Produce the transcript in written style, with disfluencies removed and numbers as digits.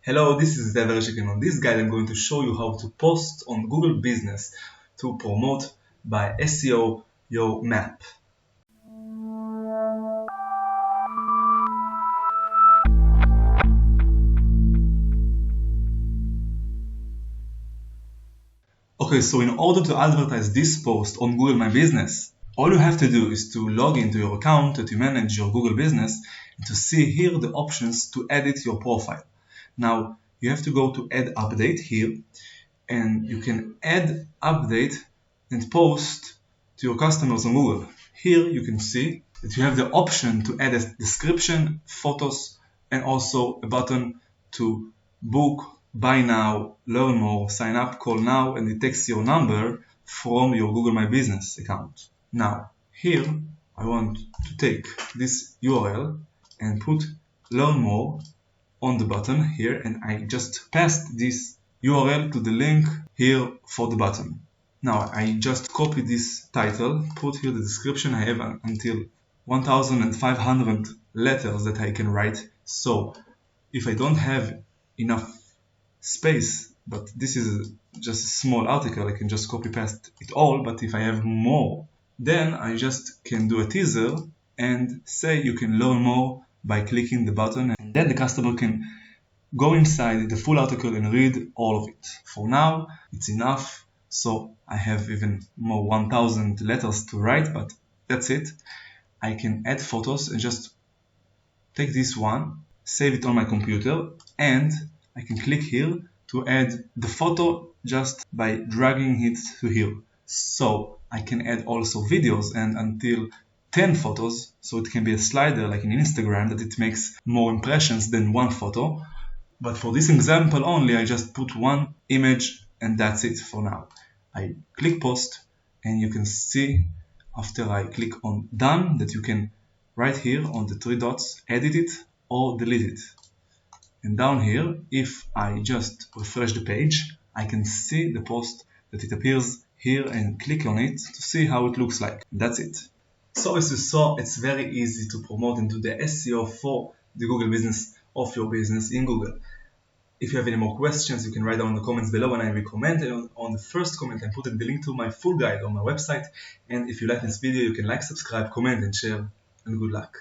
Hello, this is Dever and on this guide I'm going to show you how to post on Google Business to promote by SEO your map. Okay, so in order to advertise this post on Google My Business, all you have to do is to log into your account that you manage your Google Business and to see here the options to edit your profile. Now, you have to go to add update here and you can add update and post to your customers on Google. Here you can see that you have the option to add a description, photos, and also a button to book, buy now, learn more, sign up, call now, and it takes your number from your Google My Business account. Now, here I want to take this URL and put learn more on the button here, and I just passed this URL to the link here for the button. Now I just copy this title, put here the description. I have until 1500 letters that I can write, so if I don't have enough space, but this is just a small article, I can just copy paste it all. But if I have more, then I just can do a teaser and say you can learn more by clicking the button, and then the customer can go inside the full article and read all of it. For now, it's enough, so I have even more 1000 letters to write, but that's it. I can add photos and just take this one, save it on my computer, and I can click here to add the photo just by dragging it to here. So I can add also videos and until 10 photos, so it can be a slider like in Instagram that it makes more impressions than one photo. But for this example only, I just put one image and that's it for now. I click post and you can see after I click on done that you can right here on the three dots edit it or delete it. And down here, if I just refresh the page, I can see the post that it appears here and click on it to see how it looks like. That's it. So as you saw, it's very easy to promote into the SEO for the Google business of your business in Google. If you have any more questions, you can write down in the comments below and I will comment. And on the first comment, I put the link to my full guide on my website. And if you like this video, you can like, subscribe, comment, and share. And good luck.